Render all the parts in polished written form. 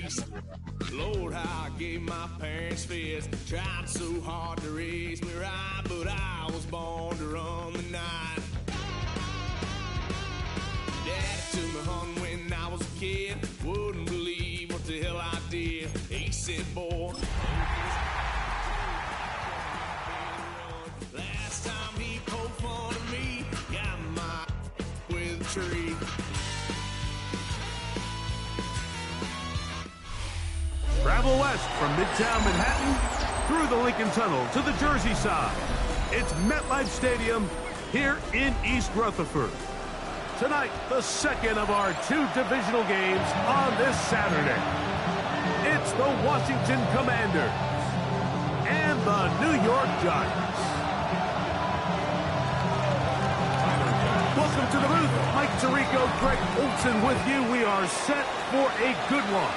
face. Lord, how I gave my parents fist. Tried so hard to raise me right, but I was born to run the night. Daddy took me hunting when I was a kid. Wouldn't believe what the hell I did. He said, boy, last time he poked fun of me, got my with a tree. Travel west from Midtown Manhattan through the Lincoln Tunnel to the Jersey side. It's MetLife Stadium here in East Rutherford. Tonight, the second of our two divisional games on this Saturday. It's the Washington Commanders and the New York Giants. Welcome to the booth. Mike Tirico, Greg Olson with you. We are set for a good one.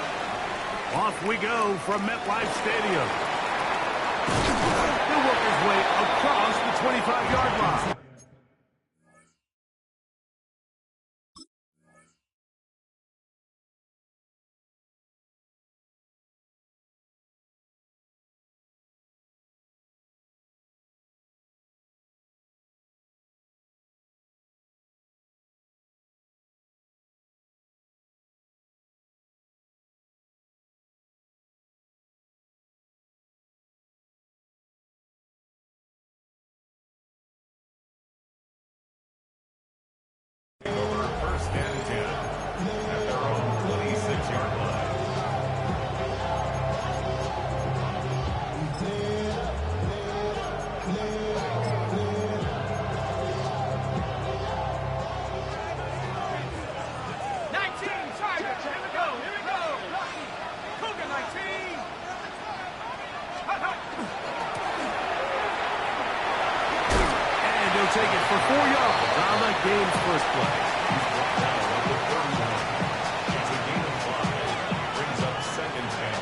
Off we go from MetLife Stadium. He'll work his way across the 25-yard line. First and 10 at their own 26-yard line. And he'll take it for 4 yards on the game's first play. It's a gain of 5. Brings up second and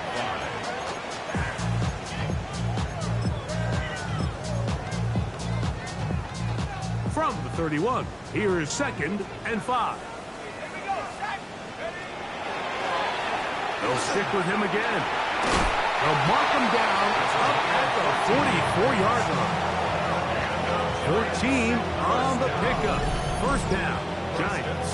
5. From the 31, here is second and 5. They'll stick with him again. They'll mark him down up at the 44-yard line. 14 on the pickup. First down, Giants.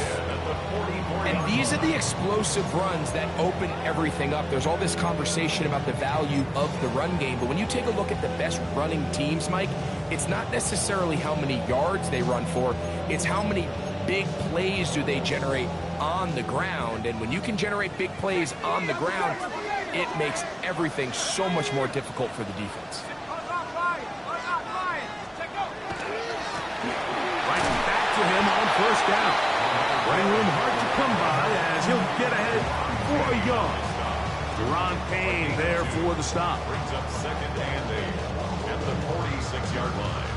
And these are the explosive runs that open everything up. There's all this conversation about the value of the run game, but when you take a look at the best running teams, Mike, it's not necessarily how many yards they run for, it's how many big plays do they generate on the ground. And when you can generate big plays on the ground, it makes everything so much more difficult for the defense. To him on first down. Running room hard to come by as he'll get ahead for a yard. Deron Payne there for the stop. Brings up second and 8 at the 46-yard line.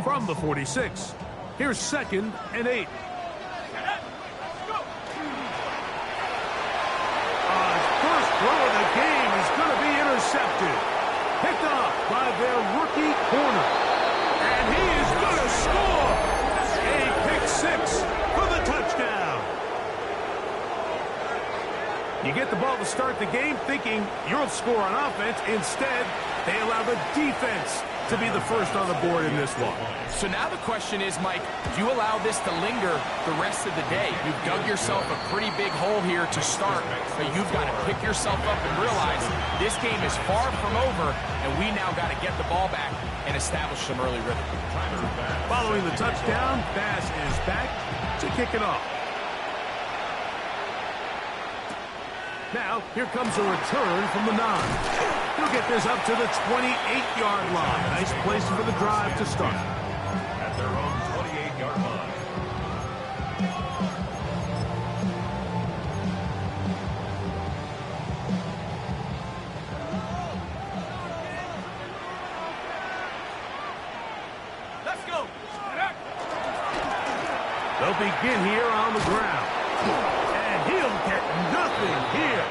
From the 46, here's second and 8. Throw of the game is going to be intercepted. Picked off by their rookie corner. And he is going to score. A pick six for the touchdown. You get the ball to start the game thinking you'll score on offense. Instead, they allow the defense to be the first on the board in this one. So now the question is, Mike, do you allow this to linger the rest of the day? You've dug yourself a pretty big hole here to start, but you've got to pick yourself up and realize this game is far from over, and we now got to get the ball back and establish some early rhythm. Following the touchdown, Bass is back to kick it off. Now, here comes a return from the 9. He'll get this up to the 28-yard line. Nice place for the drive to start. At their own 28-yard line. Let's go. They'll begin here on the ground. And he'll get nothing here.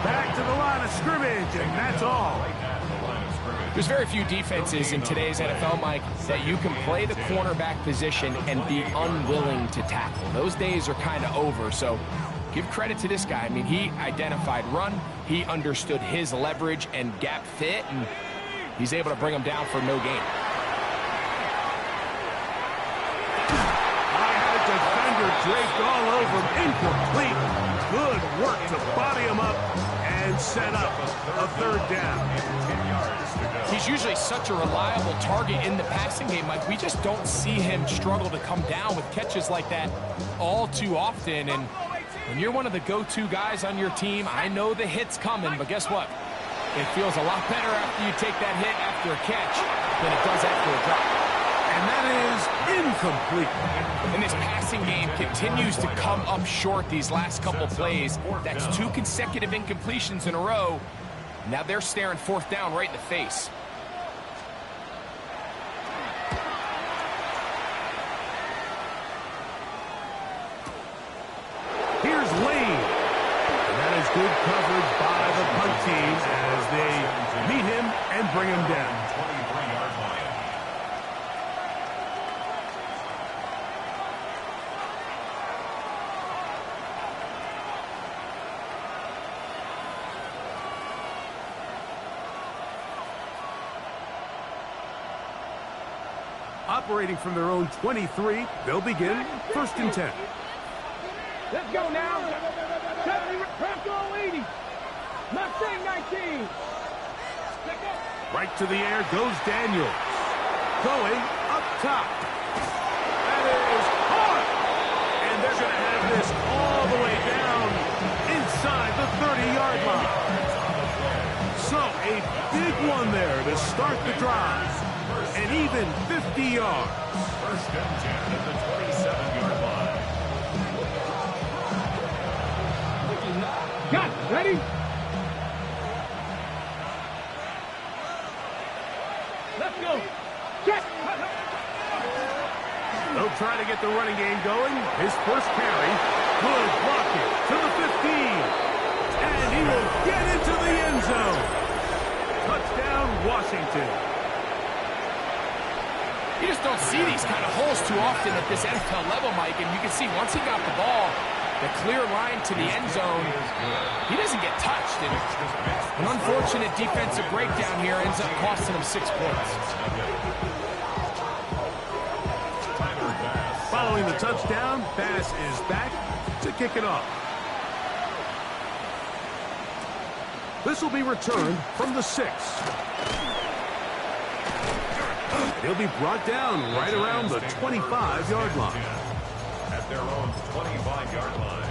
Back to the line of scrimmage, and that's all. Right at the line of scrimmage. There's very few defenses in today's NFL, Mike, that you can play the cornerback position and be unwilling to tackle. Those days are kind of over, so give credit to this guy. I mean, he identified run, he understood his leverage and gap fit, and he's able to bring him down for no gain. I had a defender draped all over him. Incomplete. Good work to body him up and set up a third down. He's usually such a reliable target in the passing game, Mike. We just don't see him struggle to come down with catches like that all too often. And when you're one of the go-to guys on your team, I know the hit's coming, but guess what? It feels a lot better after you take that hit after a catch than it does after a drop. And that is incomplete. And this passing game continues to come up short these last couple plays. That's 2 consecutive incompletions in a row. Now they're staring fourth down right in the face. Here's Lane. And that is good coverage by the punt team as they meet him and bring him down. 23-yard line. Operating from their own 23, they'll begin 1st and 10. Let's go now. Bronco 80. Mustang 19. Right to the air goes Daniels. Going up top. That is hard. And they're going to have this all the way down inside the 30-yard line. So a big one there to start the drive. And even 50 yards. 1st and 10 at the 27-yard line. Got it. Ready? Let's go. Check. They'll try to get the running game going. His first carry. Good blocking to the 15. And he will get into the end zone. Touchdown, Washington. You just don't see these kind of holes too often at this NFL level, Mike. And you can see once he got the ball, the clear line to the end zone, he doesn't get touched. And an unfortunate defensive breakdown here ends up costing him 6 points. Following the touchdown, Bass is back to kick it off. This will be returned from the 6. He'll be brought down right around the 25-yard line. At their own 25-yard line.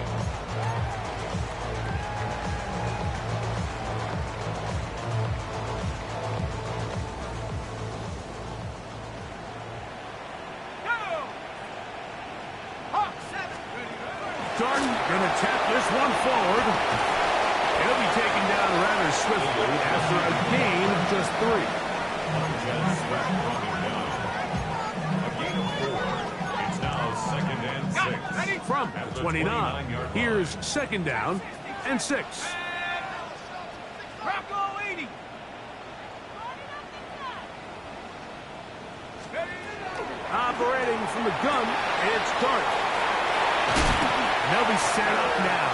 Darden going to tap this one forward. He'll be taken down rather swiftly after a gain of just 3. It's now 2nd and 6. From the 29, here's 2nd down and 6. Bronco 80. Operating from the gun, it's Dart. They'll be set up now.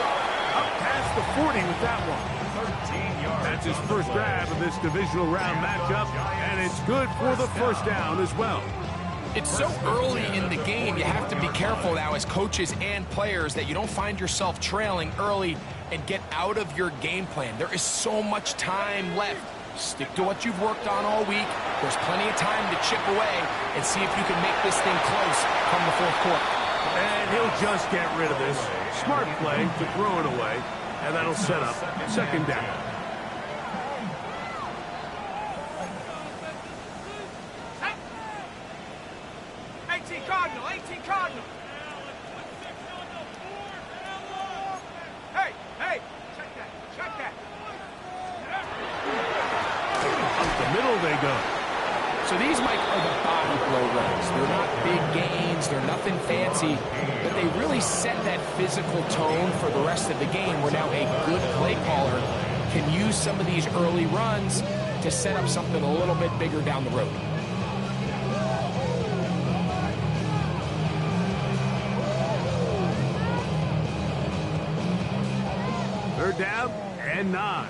Up past the 40 with that one. 13 yards. That's his first grab of this divisional round matchup, and it's good for the first down as well. It's so early in the game, you have to be careful now as coaches and players that you don't find yourself trailing early and get out of your game plan. There is so much time left. Stick to what you've worked on all week. There's plenty of time to chip away and see if you can make this thing close come the 4th quarter. And he'll just get rid of this. Smart play to throw it away, and that'll set up 2nd down. Cardinal, 18 Cardinal. Hey, check that. Up the middle they go. So these, Mike, are the body blow runs. They're not big gains, they're nothing fancy, but they really set that physical tone for the rest of the game where now a good play caller can use some of these early runs to set up something a little bit bigger down the road. Third down and 9.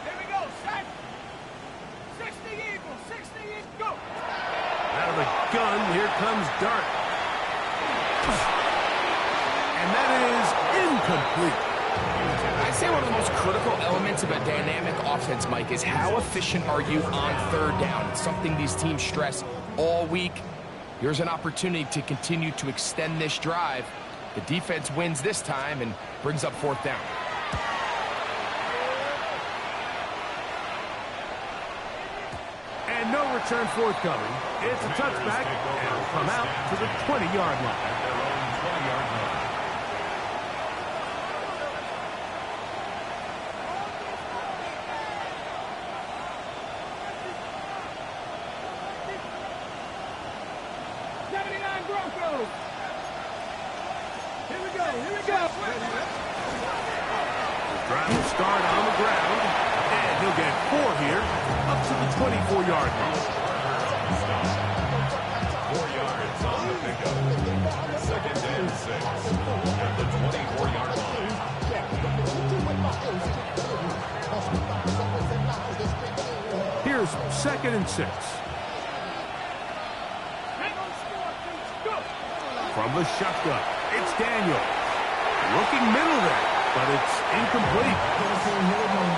Here we go, set. 60 Eagles, 60 Eagles, go. Out of the gun, here comes Dart. And that is incomplete. I'd say one of the most critical elements of a dynamic offense, Mike, is how efficient are you on third down. It's something these teams stress all week. Here's an opportunity to continue to extend this drive. The defense wins this time and brings up fourth down. And no return forthcoming. It's a touchback, and it'll come out to the 20-yard line. At their own 20-yard line. Broncos. Here we go, here we go. The drive will start on the ground, and he'll get 4 here, up to the 24-yard line. 4 yards on the pickup. Second and 6 at the 24-yard line. Here's second and 6. From the shotgun, it's Daniel. Looking middle there, but it's incomplete.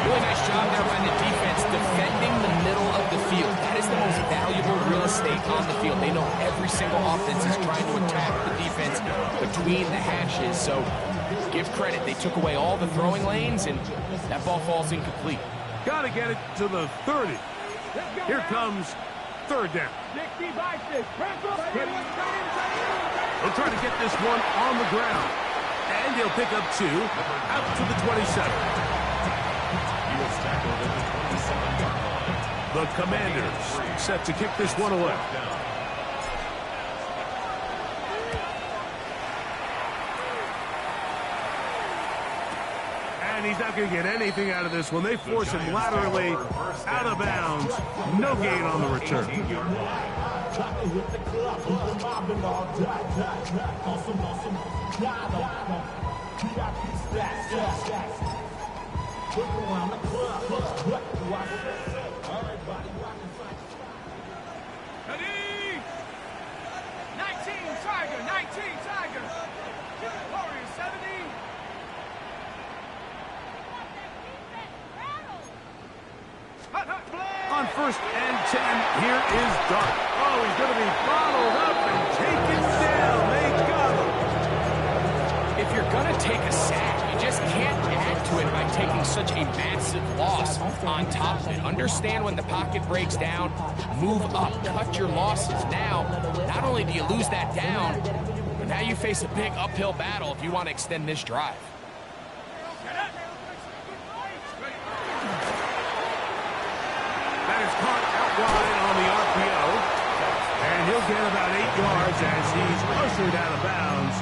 Really nice job there by the defense defending the middle of the field. That is the most valuable real estate on the field. They know every single offense is trying to attack the defense between the hashes. So give credit. They took away all the throwing lanes, and that ball falls incomplete. Got to get it to the 30. Here comes third down. He'll try to get this one on the ground. And he'll pick up 2 out to the 27. He was tackled at the 27-yard line. The Commanders set to kick this one away. And he's not going to get anything out of this one. They force him laterally out of bounds. No gain on the return. Ready? 19 Tiger, 19 Tiger. Warriors 70. On first and 10, here is Dart. Oh, he's going to be bottled up and taken down. They got him. If you're going to take a sack, you just can't add to it by taking such a massive loss on top of it. Understand when the pocket breaks down, move up, cut your losses. Now, not only do you lose that down, but now you face a big uphill battle if you want to extend this drive. That is caught out wide on the RPO. And he'll get about 8 yards as he's ushered out of bounds.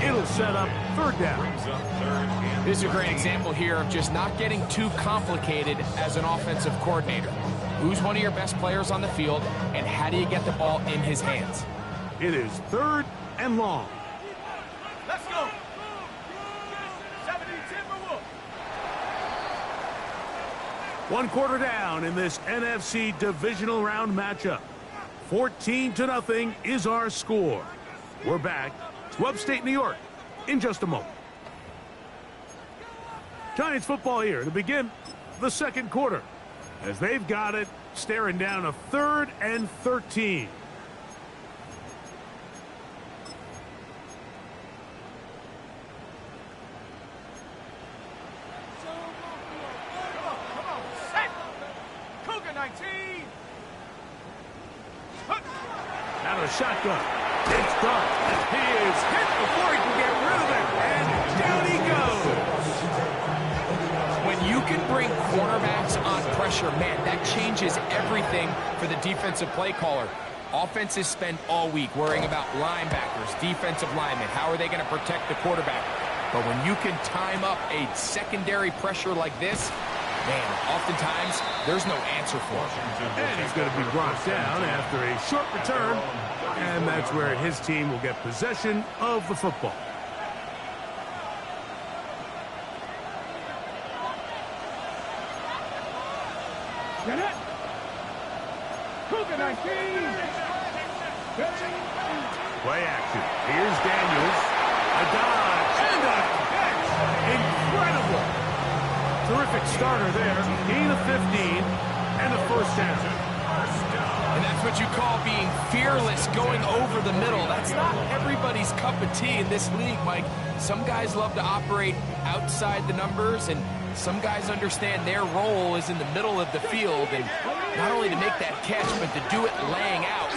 It'll set up third down. This is a great example here of just not getting too complicated as an offensive coordinator. Who's one of your best players on the field, and how do you get the ball in his hands? It is third and long. Let's go. 70 Timberwolves. 1 quarter down in this NFC divisional round matchup. 14-0 is our score. We're back to upstate New York in just a moment. Giants football here to begin the second quarter as they've got it staring down a 3rd and 13. Come on, set. Cougar 19. Out of shotgun. It's Dart. He is hit before he can get rid of it, and down he goes. When you can bring cornerbacks on pressure, man, that changes everything for the defensive play caller. Offenses spend all week worrying about linebackers, defensive linemen. How are they going to protect the quarterback? But when you can time up a secondary pressure like this, Man, oftentimes, there's no answer for him. And he's going to be brought down after a short return. And that's where his team will get possession of the football. Get it. Cougar 19. Play action. Here's Daniels. A dive and a catch. Incredible. Terrific starter there. Gain of 15 and a first down. And that's what you call being fearless, going over the middle. That's not everybody's cup of tea in this league, Mike. Some guys love to operate outside the numbers, and some guys understand their role is in the middle of the field, and not only to make that catch, but to do it laying out.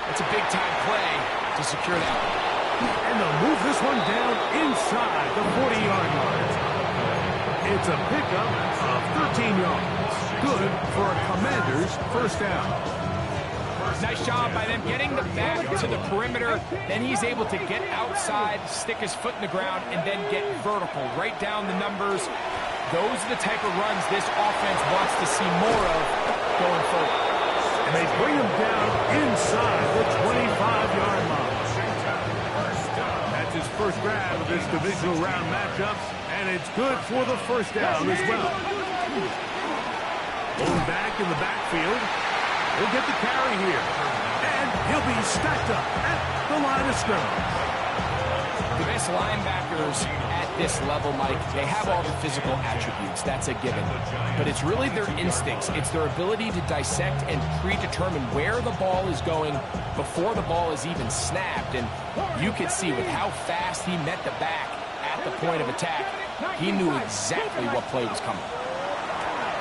That's a big-time play to secure that one. And they'll move this one down inside the 40-yard line. It's a pickup of 13 yards. Good for a Commander's first down. Nice job by them getting the back to the perimeter. Then he's able to get outside, stick his foot in the ground, and then get vertical. Right down the numbers. Those are the type of runs this offense wants to see more of going forward. And they bring him down inside the 25-yard line. That's his first grab of this divisional round matchup, and it's good for the first down as well. Going back in the backfield. He'll get the carry here. And he'll be stacked up at the line of scrimmage. The best linebackers at this level, Mike, they have all the physical attributes. That's a given. But it's really their instincts. It's their ability to dissect and predetermine where the ball is going before the ball is even snapped. And you can see with how fast he met the back at the point of attack, he knew exactly what play was coming.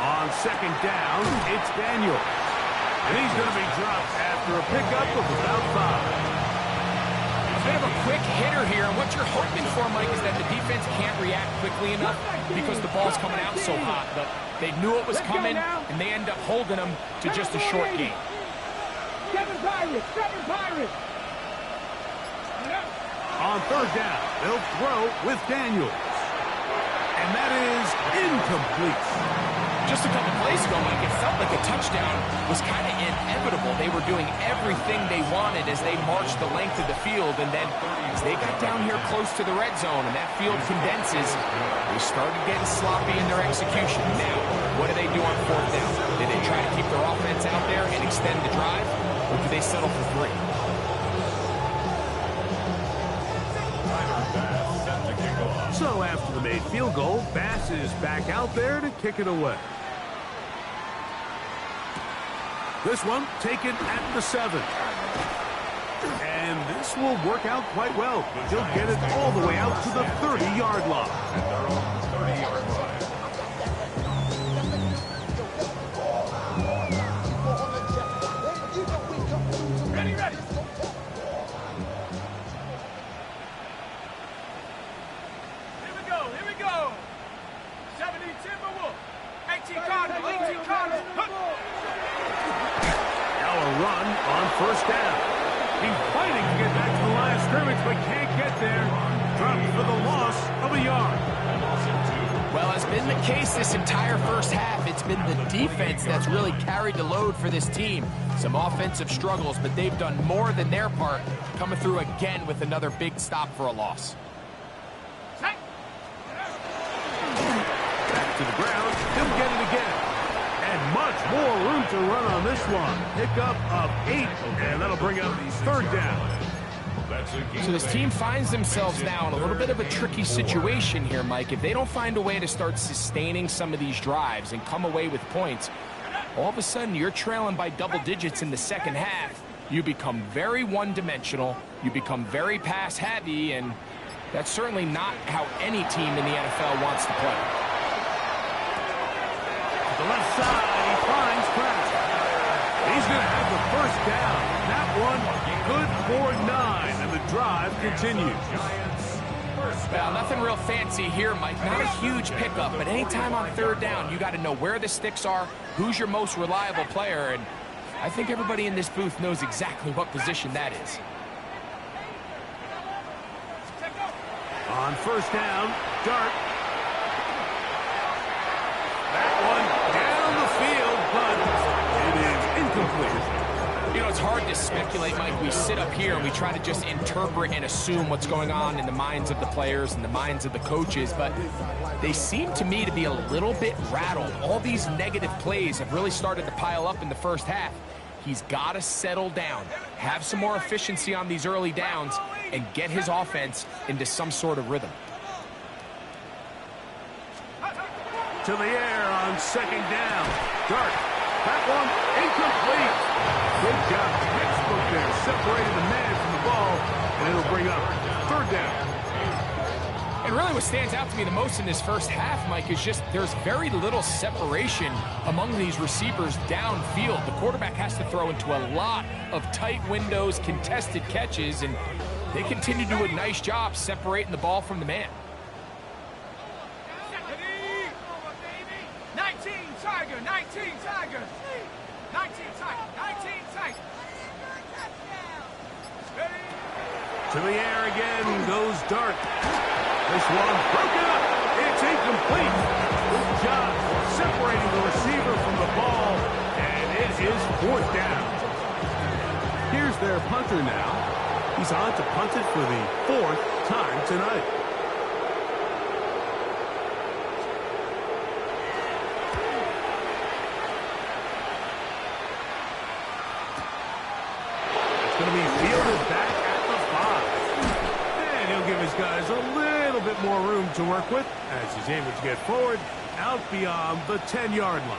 On second down, it's Daniel. And he's going to be dropped after a pickup of about 5. A bit of a quick hitter here. And what you're hoping for, Mike, is that the defense can't react quickly enough because the ball's coming out so hot. But they knew it was coming, and they end up holding them to just a short gain. Seven Pirates. On third down, they'll throw with Daniels. And that is incomplete. Just a couple plays ago, Mike, it felt like a touchdown was kind of inevitable. They were doing everything they wanted as they marched the length of the field, and then as they got down here close to the red zone and that field condenses, they started getting sloppy in their execution. Now, what do they do on fourth down? Did they try to keep their offense out there and extend the drive, or do they settle for 3? So after the made field goal, Bass is back out there to kick it away. This one taken at the 7. And this will work out quite well. He'll get it all the way out to the 30-yard line. And they're on the 30-yard line. Ready. Here we go. 70 Timberwolf. 18 Cardinals. Now a run on first down. He's fighting to get back to the line of scrimmage, but can't get there. Dropped for the loss of a yard. Well, as been the case this entire first half, it's been the defense that's really carried the load for this team. Some offensive struggles, but they've done more than their part, coming through again with another big stop for a loss. Back to the ground. He'll get it again. And much more room to run on this one. Pickup of 8, and that'll bring up third down. So this team finds themselves now in a little bit of a tricky situation here, Mike. If they don't find a way to start sustaining some of these drives and come away with points, all of a sudden you're trailing by double digits in the second half. You become very one-dimensional, you become very pass-heavy, and that's certainly not how any team in the NFL wants to play. To the left side, he finds Pratt. He's going to have the first down. That one good for 9, and the drive continues. Well, nothing real fancy here, Mike. Not a huge pickup, but anytime on third down, you got to know where the sticks are, who's your most reliable player, and I think everybody in this booth knows exactly what position that is. On first down, Dart. That one hard to speculate, Mike. We sit up here and we try to just interpret and assume what's going on in the minds of the players and the minds of the coaches, but they seem to me to be a little bit rattled. All these negative plays have really started to pile up in the first half. He's got to settle down, have some more efficiency on these early downs, and get his offense into some sort of rhythm. To the air on second down. Dart. That one incomplete. Good job. Textbook there. Separating the man from the ball, and it'll bring up third down. And really what stands out to me the most in this first half, Mike, is just there's very little separation among these receivers downfield. The quarterback has to throw into a lot of tight windows, contested catches, and they continue to do a nice job separating the ball from the man. 19 Tiger, 19 Tiger, 19 Tiger, 19 Tiger. To the air again goes Dart. This one broken up. It's incomplete. Good job separating the receiver from the ball, and it is fourth down. Here's their punter now. He's on to punt it for the fourth time tonight. It's going to be fielded back at the 5. And he'll give his guys a little bit more room to work with as he's able to get forward out beyond the 10-yard line.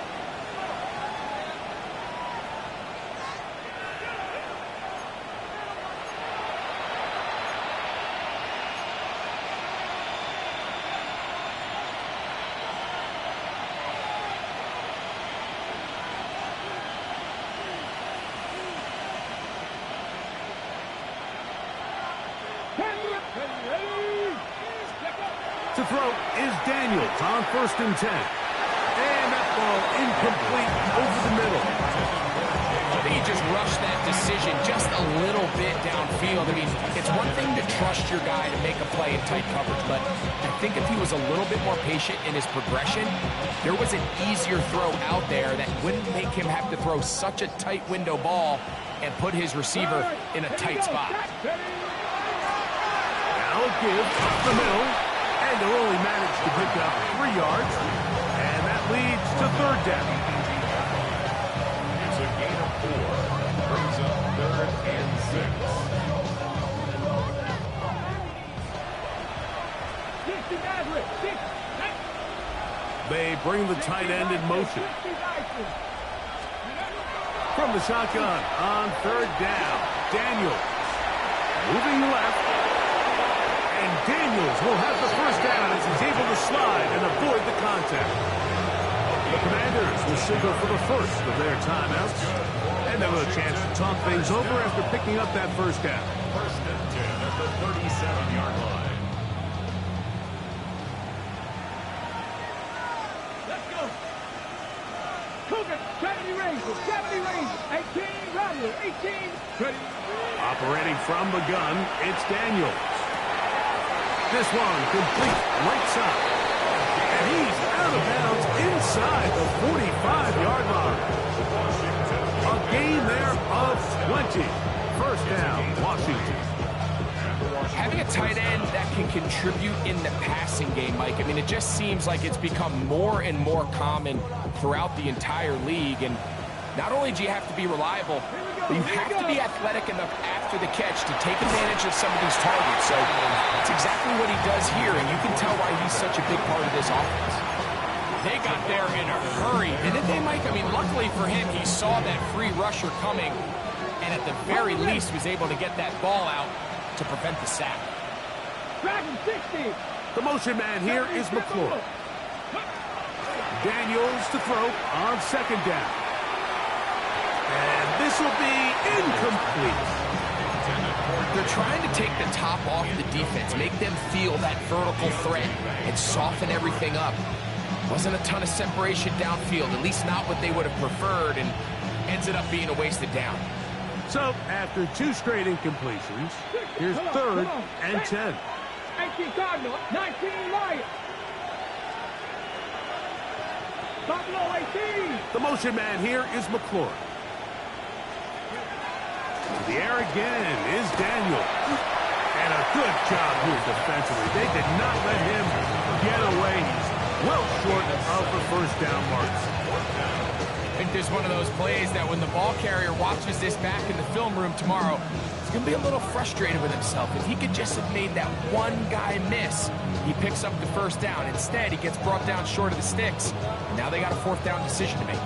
To throw is Daniels on 1st and 10. And that ball incomplete over the middle. I think he just rushed that decision just a little bit downfield. I mean, it's one thing to trust your guy to make a play in tight coverage, but I think if he was a little bit more patient in his progression, there was an easier throw out there that wouldn't make him have to throw such a tight window ball and put his receiver in a tight spot. Now a give up the middle. And they'll only manage to pick up 3 yards. And that leads to third down. It's a gain of 4. Brings up 3rd and 6. They bring the tight end in motion. From the shotgun on third down. Daniels moving left. And Daniels will have the first down as he's able to slide and avoid the contact. The Commanders will signal for the first of their timeouts. And they'll have a chance to talk things over after picking up that first down. 1st and 10 at the 37-yard line. Let's go. Cougar, 70 Rangers, 70 Rangers, 18 Romulus, 18. Ready. Operating from the gun, it's Daniels. This one complete right side. And he's out of bounds inside the 45-yard line. A gain there of 20. First down, Washington. Having a tight end that can contribute in the passing game, Mike, I mean, it just seems like it's become more and more common throughout the entire league. And not only do you have to be reliable, but you have to be athletic enough after the catch to take advantage of some of these targets. So that's exactly what he does here, and you can tell why he's such a big part of this offense. They got there in a hurry, didn't they, Mike? I mean, luckily for him, he saw that free rusher coming, and at the very least was able to get that ball out to prevent the sack. Dragon 60. The motion man here is McClure. Daniels to throw on second down. And this will be incomplete. They're trying to take the top off the defense, make them feel that vertical threat, and soften everything up. Wasn't a ton of separation downfield, at least not what they would have preferred, and ended up being a wasted down. So, after 2 straight incompletions, here's 3rd and 10. 18 Cardinal, 19 Lions. Buffalo 18. The motion man here is McClure. There again is Daniel. And a good job here defensively. They did not let him get away. He's well short of the first down marks. I think there's one of those plays that when the ball carrier watches this back in the film room tomorrow, he's going to be a little frustrated with himself. If he could just have made that one guy miss, he picks up the first down. Instead, he gets brought down short of the sticks. And now they got a fourth down decision to make.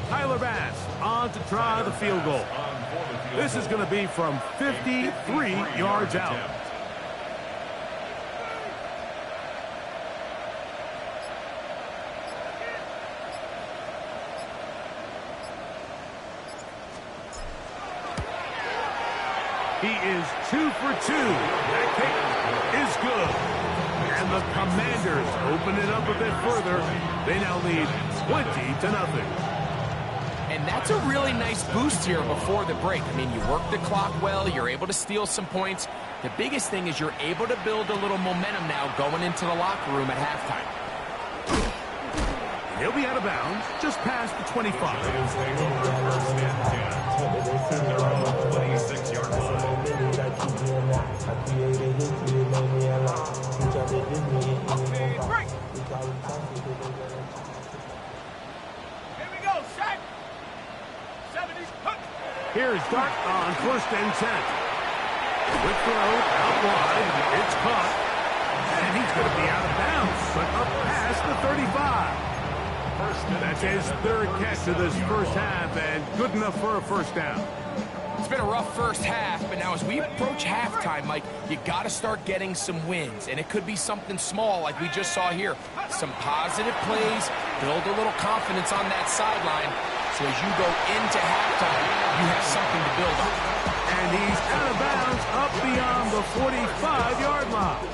Tyler Bass on to try the field goal. This is going to be from 53 yards out. He is 2 for 2. That kick is good. And the Commanders open it up a bit further. They now lead 20-0. And that's a really nice boost here before the break. I mean, you work the clock well. You're able to steal some points. The biggest thing is you're able to build a little momentum now going into the locker room at halftime. He'll be out of bounds just past the 25. They're on the 26-yard line. Here we go, set. 70s cut. Here's Dart on 1st and 10. Quick throw out wide. It's caught. And he's going to be out of bounds, but up past the 35. That's his third catch of this first half, and good enough for a first down. It's been a rough first half, but now as we approach halftime, Mike, you got to start getting some wins, and it could be something small like we just saw here. Some positive plays, build a little confidence on that sideline, so as you go into halftime, you have something to build on. And he's out of bounds up beyond the 45-yard line.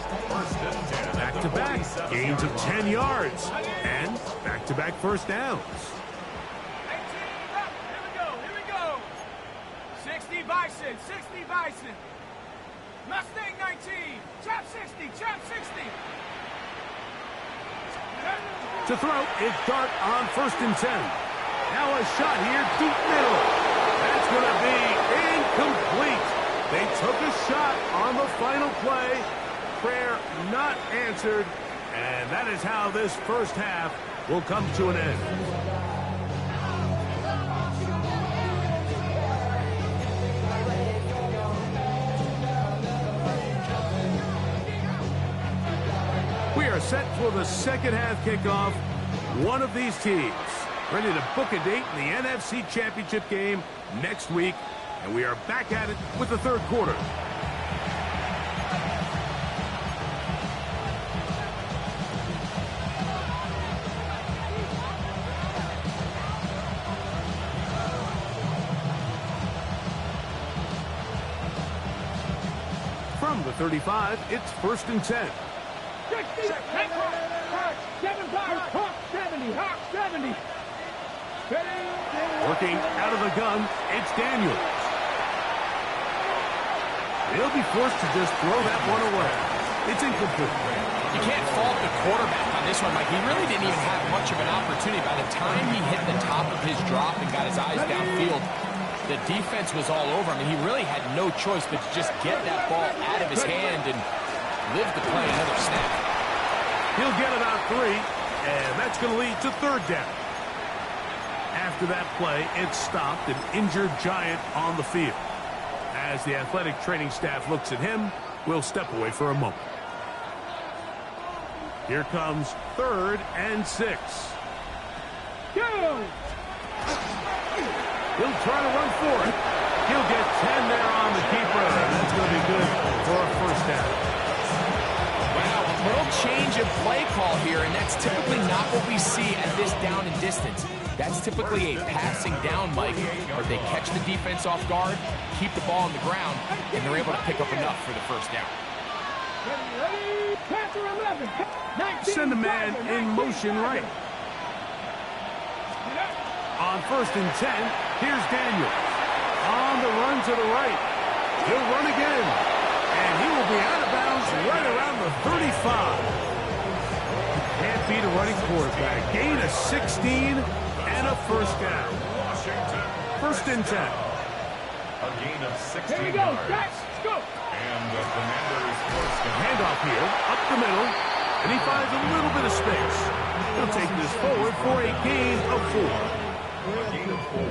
Back-to-back gains of 10 yards, and back-to-back first downs. 18 up. Here we go. 60 Bison, 60 Bison. Mustang 19, chop 60, chop 60. To throw, it's Dart on 1st and 10. Now a shot here, deep middle. That's going to be incomplete. They took a shot on the final play. Prayer not answered. And that is how this first half will come to an end. We are set for the second half kickoff. One of these teams ready to book a date in the NFC Championship game next week. And we are back at it with the third quarter. From the 35, it's 1st and 10. 60, Hawk, 75, Hawk 70, Hawk 70. Working out of the gun, it's Daniel. He'll be forced to just throw that one away. It's incomplete. You can't fault the quarterback on this one, Mike. He really didn't even have much of an opportunity. By the time he hit the top of his drop and got his eyes downfield, the defense was all over him. He really had no choice but to just get that ball out of his hand and live to play another snap. He'll get about 3, and that's going to lead to third down. After that play, it stopped an injured Giant on the field. As the athletic training staff looks at him, we'll step away for a moment. Here comes 3rd and 6. Go! He'll try to run for it. He'll get 10 there on the keeper, and that's going to be good for a first down. Wow, a little change of play call here, and that's typically not what we see at this down and distance. That's typically a passing down, Mike, where they catch the defense off guard, keep the ball on the ground, and they're able to pick up enough for the first down. Send a man in motion right. On 1st and 10, here's Daniel. On the run to the right. He'll run again. And he will be out of bounds right around the 35. Can't beat a running quarterback. Gain of 16 and and a first down. Washington. 1st and 10. A gain of 16 Here we go. yards. Let's go. And the Commanders force down. Handoff here, up the middle, and he finds a little bit of space. He'll take this forward for a gain of 4. A gain of 4.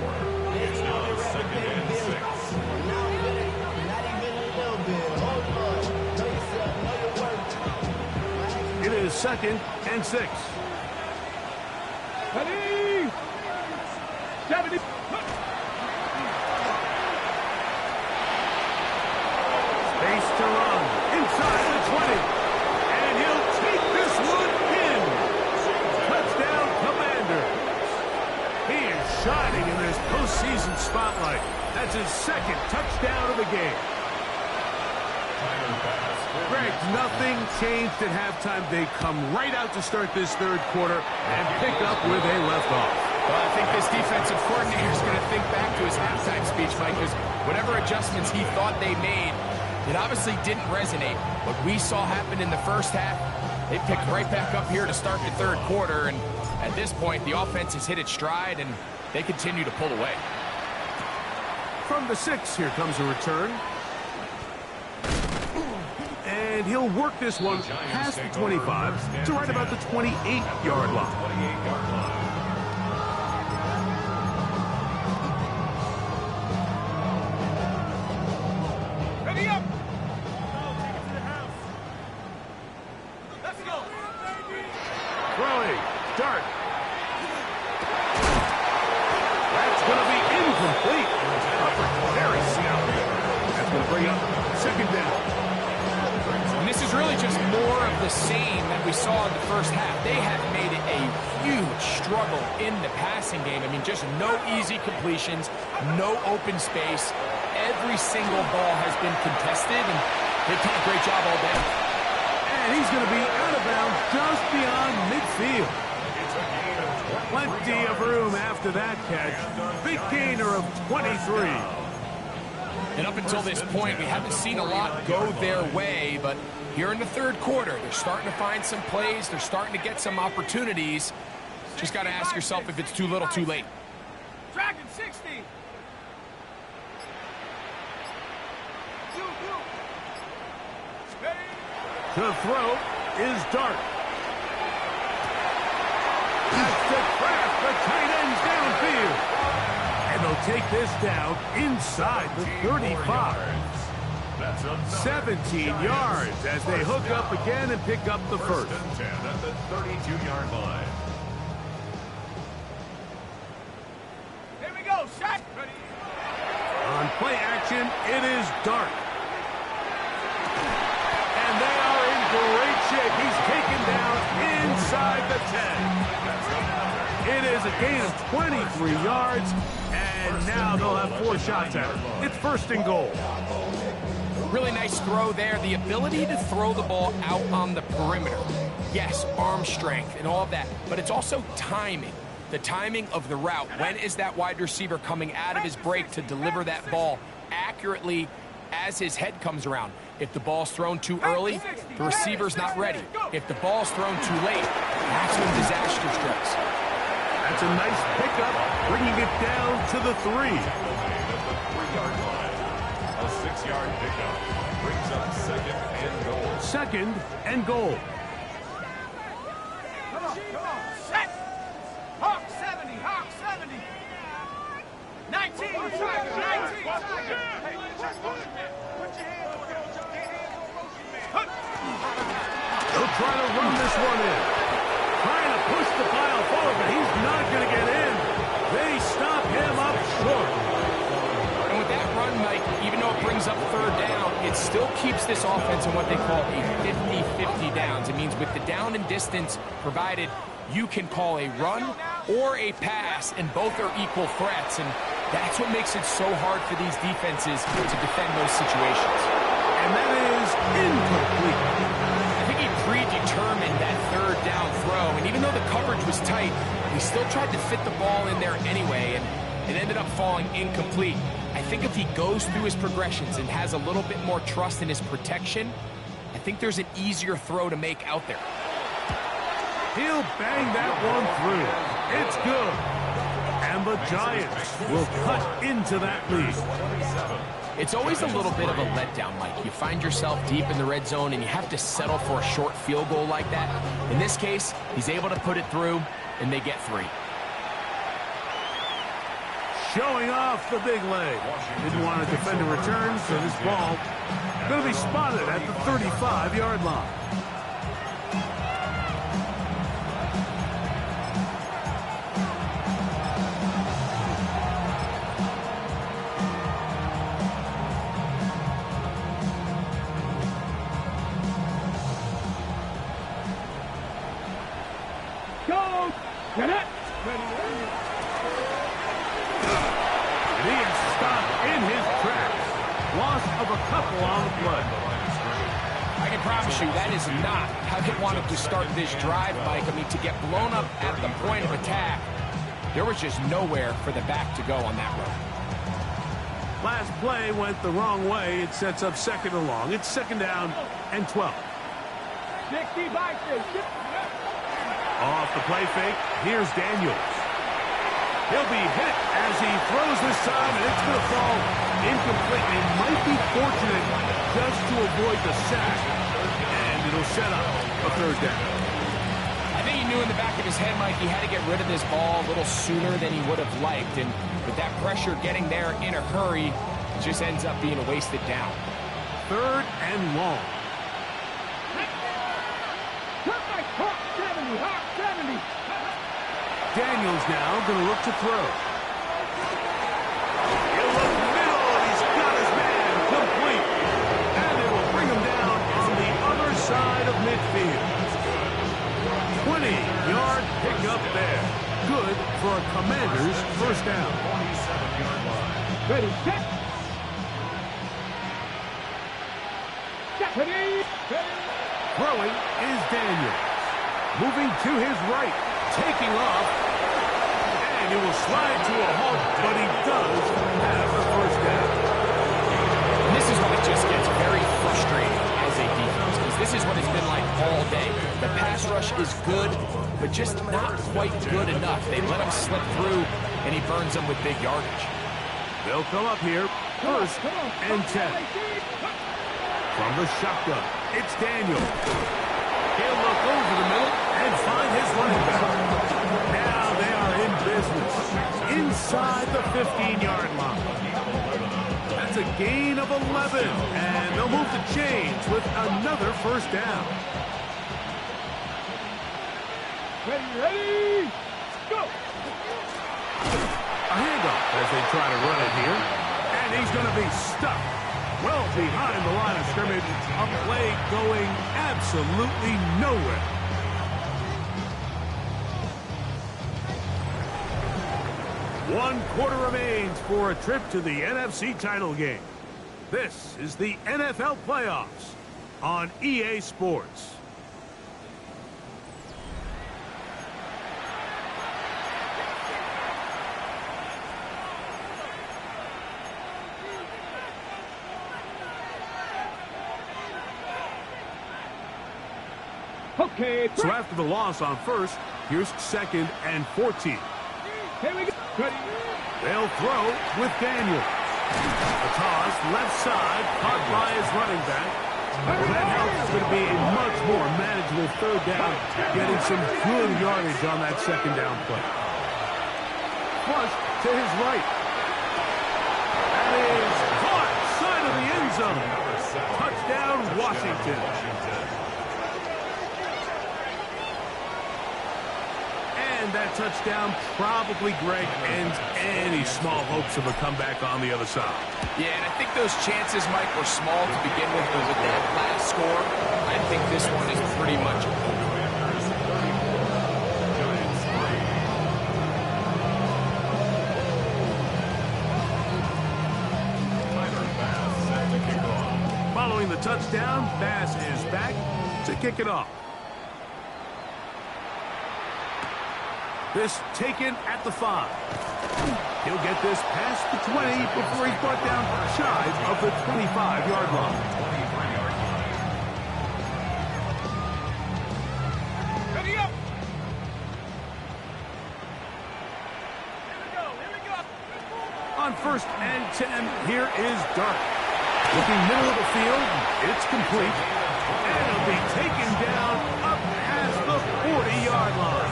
It's now 2nd and 6. It is 2nd and 6. Ready? 70. Space to run inside the 20. And he'll take this one in. Touchdown, Commanders. He is shining in this postseason spotlight. That's his 2nd touchdown of the game. Greg, nothing changed at halftime. They come right out to start this 3rd quarter and pick up where they left off. Well, I think this defensive coordinator is going to think back to his halftime speech, Mike, because whatever adjustments he thought they made, it obviously didn't resonate. What we saw happen in the first half, they picked right back up here to start the 3rd quarter, and at this point, the offense has hit its stride, and they continue to pull away. From the 6, here comes a return. And he'll work this one past the 25 to right about the 28-yard line. 28-yard line. Ready up. Throwing, dart. That's going to be incomplete. Very sound. That's going to bring up 2nd down. And this is really just more of the same that we saw in the first half. They have made it a huge struggle in the passing game. I mean, just no easy completions, no open space. Every single ball has been contested, and they've done a great job all day. And he's going to be out of bounds just beyond midfield. It's a gain of 23 Plenty of room after that catch. Big gainer of 23. And up until this point, we haven't seen a lot go their way, but here in the 3rd quarter, they're starting to find some plays. They're starting to get some opportunities. Just got to ask yourself if it's too little, too late. Dragon 60. To throw is Dart. That's to craft the tight ends downfield. And they'll take this down inside the 35. 17 yards as they hook up again and pick up the 1st. 1st and 10 at the 32-yard line. Here we go. Shot. Ready. On play action, it is Dart. And they are in great shape. He's taken down inside the 10. It is a gain of 23 yards, and now they'll have 4 shots at it. It's 1st and goal. Really nice throw there. The ability to throw the ball out on the perimeter. Yes, arm strength and all of that, but it's also timing. The timing of the route. When is that wide receiver coming out of his break to deliver that ball accurately as his head comes around? If the ball's thrown too early, the receiver's not ready. If the ball's thrown too late, that's when disaster strikes. That's a nice pickup, bringing it down to the 3. Yard line. A 6-yard pickup brings up 2nd and goal. 2nd and goal. Come on. Set. Hawk 70. Hawk 70. 19. Tiger. 19. Tiger. Hey, put your hands on your man. They'll try to run this one in. Trying to push the pile forward, but he's not going to get in. They stop him up short. And with that run, Mike, even though it brings up 3rd down, it still keeps this offense in what they call a 50-50 downs. It means with the down and distance provided, you can call a run or a pass, and both are equal threats. And that's what makes it so hard for these defenses to defend those situations. And that is incomplete. I think he predetermined that 3rd down throw, and even though the coverage was tight, he still tried to fit the ball in there anyway, and it ended up falling incomplete. I think if he goes through his progressions and has a little bit more trust in his protection, I think there's an easier throw to make out there. He'll bang that one through. It's good. And the Giants will cut into that lead. It's always a little bit of a letdown, Mike. You find yourself deep in the red zone and you have to settle for a short field goal like that. In this case, he's able to put it through, and they get 3. Showing off the big leg. Didn't want to defend a return, so this ball going to be spotted at the 35-yard line. Go! Get it! And he is stopped in his tracks. Loss of a couple on the play. I can promise you that is not how they wanted to start this drive, Mike. I mean, to get blown up at the point of attack, there was just nowhere for the back to go on that run. Last play went the wrong way. It sets up second and long. It's second down and 12. 60 by 60. Off the play fake, here's Daniels. He'll be hit as he throws this time, and it's going to fall incomplete. It might be fortunate just to avoid the sack, and it'll set up a third down. I think he knew in the back of his head, Mike, he had to get rid of this ball a little sooner than he would have liked. And with that pressure getting there in a hurry, it just ends up being a wasted down. Third and long. Hawk 70, Hawk 70. Daniels now going to look to throw. He'll look middle, and he's got his man complete. And it will bring him down on the other side of midfield. 20-yard pickup there. Good for a Commander's first down. Ready, set. Ready. Throwing is Daniels. Moving to his right. Taking off. And he will slide to a halt, but he does have the first down. And this is when it just gets very frustrating as a defense, because this is what it's been like all day. The pass rush is good, but just not quite good enough. They let him slip through, and he burns them with big yardage. They'll come up here, first and 10. From the shotgun, it's Daniel. He'll look over the middle and find his running back. Now they are in business inside the 15-yard line. That's a gain of 11, and they'll move the chains with another first down. Ready, go! A handoff as they try to run it here, and he's going to be stuck well behind the line of scrimmage. A play going absolutely nowhere. One quarter remains for a trip to the NFC title game. This is the NFL playoffs on EA Sports. Okay, So after the loss on first, here's second and 14. here we go. Ready. They'll throw with Daniel. A toss, left side, caught by his running back. Well, that helps. It's going to be a much more manageable third down, getting some good yardage on that second down play. Flush to his right. That is caught, side of the end zone. Touchdown, Washington. And that touchdown probably, Greg, ends any small hopes of a comeback on the other side. Yeah, and I think those chances, Mike, were small to begin with, but with that last score, I think this one is pretty much over. Following the touchdown, Bass is back to kick it off. This taken at the 5. He'll get this past the 20 before he's brought down shy of the 25-yard line. Ready up. Here we go. On 1st and 10, here is Dart. Looking middle of the field, it's complete. And it'll be taken down up past the 40-yard line.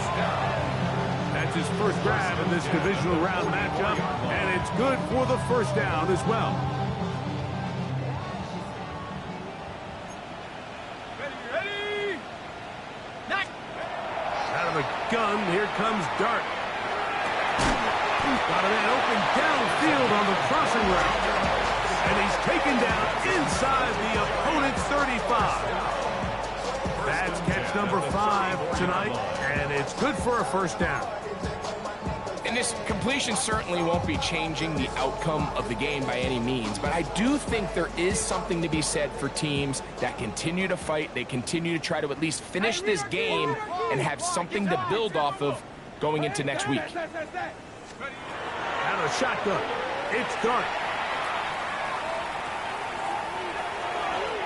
That's his first grab in this divisional round matchup, and it's good for the first down as well. Ready! Nice. Out of a gun, here comes Dart. Got a man open downfield on the crossing route. And he's taken down inside the opponent's 35. That's catch number 5 tonight, and it's good for a first down. And this completion certainly won't be changing the outcome of the game by any means, but I do think there is something to be said for teams that continue to fight. They continue to try to at least finish this game and have something to build off of going into next week. Out of shotgun, it's Dart.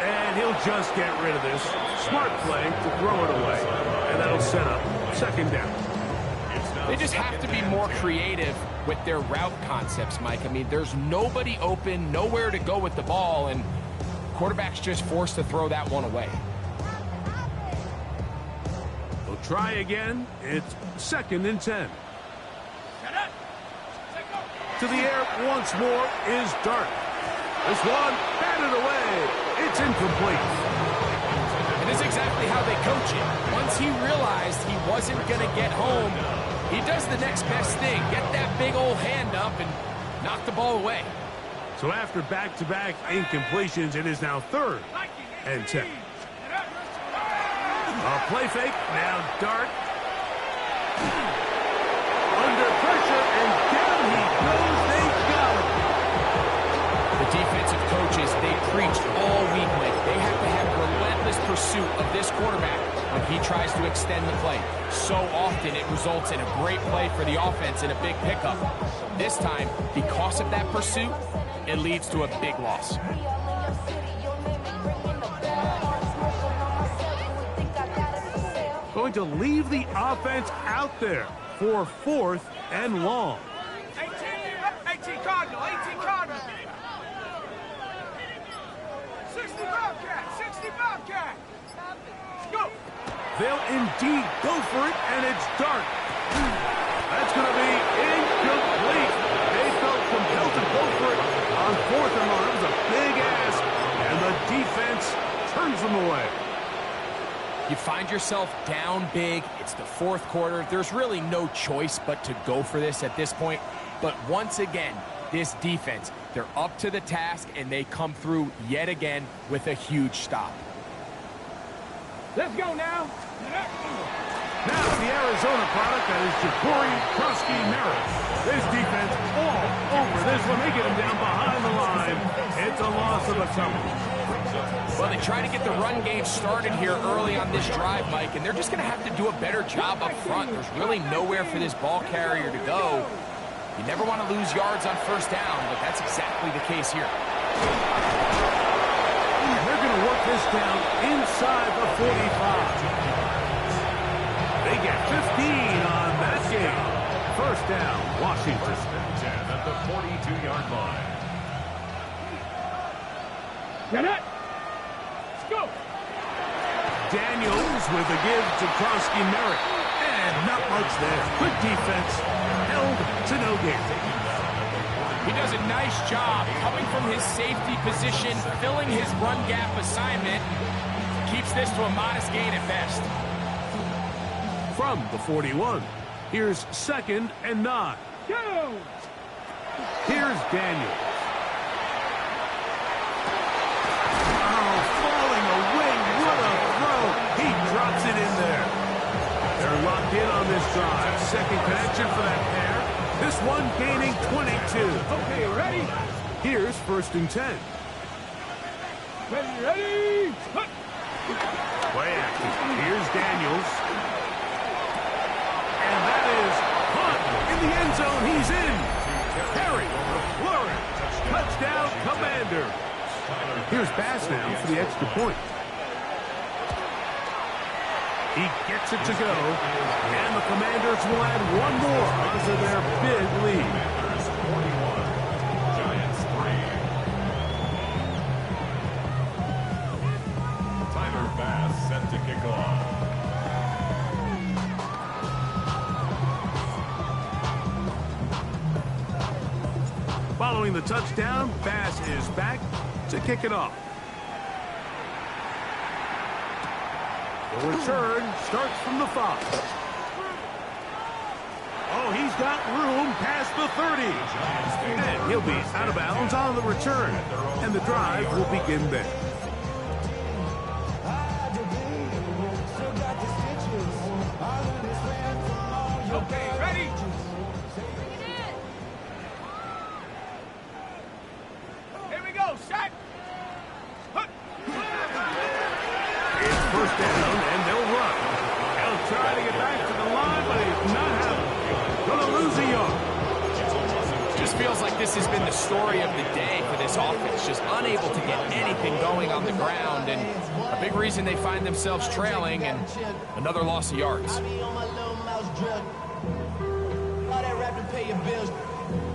And he'll just get rid of this. Smart play to throw it away. And that'll set up second down. They just have to be more creative with their route concepts, Mike. I mean, there's nobody open, nowhere to go with the ball, and quarterback's just forced to throw that one away. They'll try again. It's 2nd and 10. To the air once more is Dart. This one batted away. It's incomplete. It is exactly how they coach it. Once he realized he wasn't going to get home, he does the next best thing. Get that big old hand up and knock the ball away. So after back-to-back incompletions, it is now 3rd and 10. A play fake. Now Dart. Under pressure, and down he goes. They got him. The defensive coaches, they preached all week, Mike. They have to have relentless pursuit of this quarterback when he tries to extend the play. So often it results in a great play for the offense and a big pickup. This time, because of that pursuit, it leads to a big loss. Going to leave the offense out there for 4th and long. 18 Cardinal, 18 Cardinal. 60 Bobcat, 60 Bobcat. Go. They'll indeed go for it, and it's Dart. That's going to be incomplete. They felt compelled to go for it on 4th and long. That was a big ask, and the defense turns them away. You find yourself down big. It's the 4th quarter. There's really no choice but to go for this at this point. But once again, this defense, they're up to the task, and they come through yet again with a huge stop. Let's go now. Now it's the Arizona product, that is Ja'Cory Merritt. This defense all over this one. They get him down behind the line. It's a loss of a couple. Well, they try to get the run game started here early on this drive, Mike, and they're just going to have to do a better job up front. There's really nowhere for this ball carrier to go. You never want to lose yards on 1st down, but that's exactly the case here. They're going to work this down inside the 45. They get 15 on that game. 1st down, Washington. 10 at the 42-yard line. Get it. Go! Daniels with a give to Merritt. And not much there. Good defense. Held to no gain. He does a nice job coming from his safety position, filling his run gap assignment. Keeps this to a modest gain at best. From the 41, here's 2nd and 9. Go! Here's Daniels. Drops it in there. They're locked in on this drive. 2nd connection for that pair. This one gaining 22. Okay, ready? Here's 1st and 10. Ready? Play action. Here's Daniels. And that is punt in the end zone. He's in. Perry, Flurry, touchdown, Commander. Here's Bass now for the extra point. He gets it to go, and the Commanders will add one more onto their big lead. Following the touchdown, Bass is back to kick it off. The return starts from the 5. Oh, he's got room past the 30. And he'll be out of bounds on the return. And the drive will begin there. Okay, ready? Here we go, shot. It's first down, and they'll run. They'll try to get back to the line, but he's not having it. Gonna lose a yard. Just feels like this has been the story of the day for this offense. Just unable to get anything going on the ground, and a big reason they find themselves trailing, and another loss of yards. Pay your bills.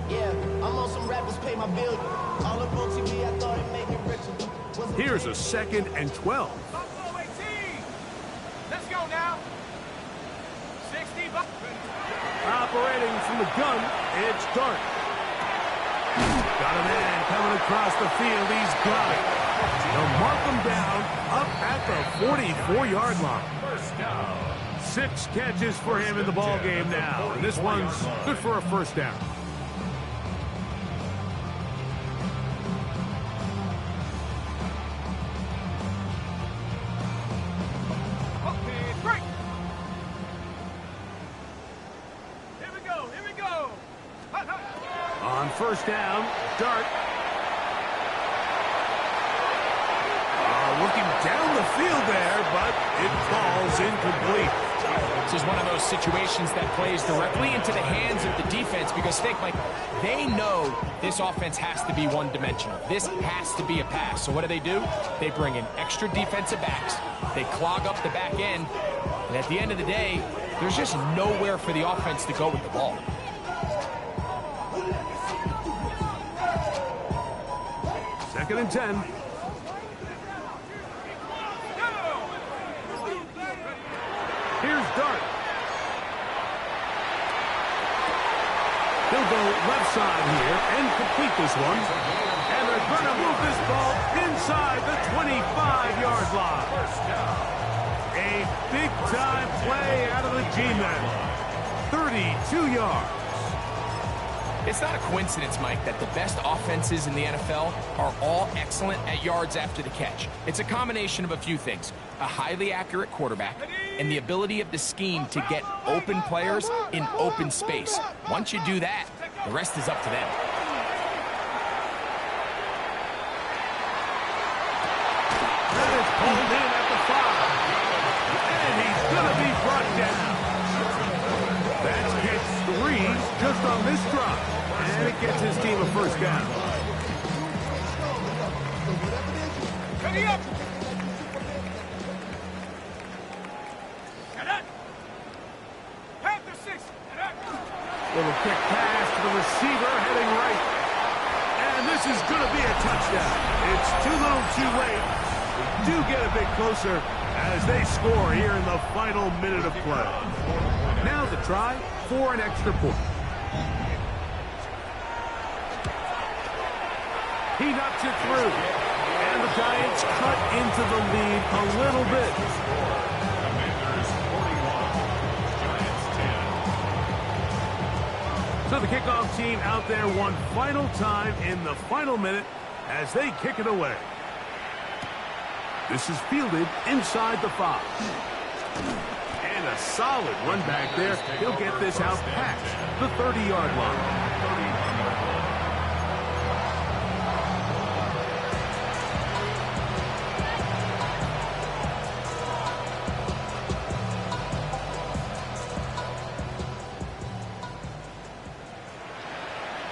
Yeah, I'm on some rappers pay my bills. All up on TV, I thought it made me richer. Here's a 2nd and 12. Buffalo 18. Let's go now. 60. Operating from the gun, it's Dart. Got a man coming across the field. He's got it. They'll mark him down up at the 44-yard line. First down. 6 catches for him in the ball game now. And this one's good for a first down. Okay, break. Here we go. Here we go. Hut, hut. On first down, Dart. Looking down the field there, but it falls incomplete. This is one of those situations that plays directly into the hands of the defense because, think, Mike, they know this offense has to be one-dimensional. This has to be a pass. So what do? They bring in extra defensive backs. They clog up the back end. And at the end of the day, there's just nowhere for the offense to go with the ball. Second and 10. Here's Dart. He'll go left side here and complete this one. And they're going to move this ball inside the 25-yard line. A big-time play out of the G-men. 32 yards. It's not a coincidence, Mike, that the best offenses in the NFL are all excellent at yards after the catch. It's a combination of a few things. A highly accurate quarterback and the ability of the scheme to get open players in open space. Once you do that, the rest is up to them. That is pulled in at the 5. And he's going to be brought down. That's hit 3 just on this drive. And it gets his team a first down. Ready up. Panther 6. Little quick pass to the receiver heading right. And this is going to be a touchdown. It's too little too late. They do get a bit closer as they score here in the final minute of play. Now the try for an extra point. He knocks it through. And the Giants cut into the lead a little bit. Commanders 41, Giants 10. So the kickoff team out there one final time in the final minute as they kick it away. This is fielded inside the 5. And a solid run back there. He'll get this out past the 30-yard line.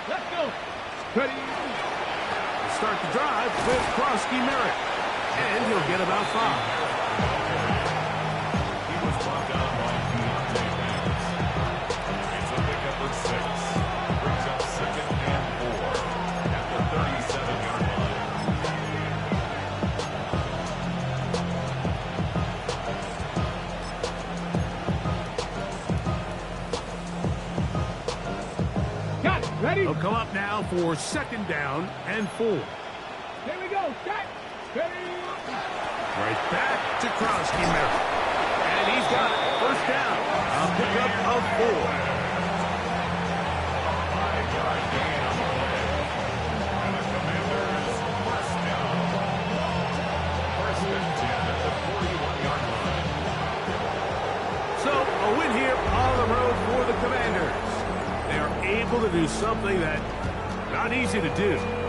Let's go. Ready. We'll start the drive with Krosky Merritt. And he'll get about 5. He was brought down by Deontay Banks. It's a pickup of 6. Brings up 2nd and 4 at the 37-yard line. Got it. He'll come up now for 2nd down and 4. Here we go. Set. Ready. Right back to Krosky Merritt. And he's got it. 1st down. A pickup of 4. So, a win here on the road for the Commanders. They are able to do something that not easy to do.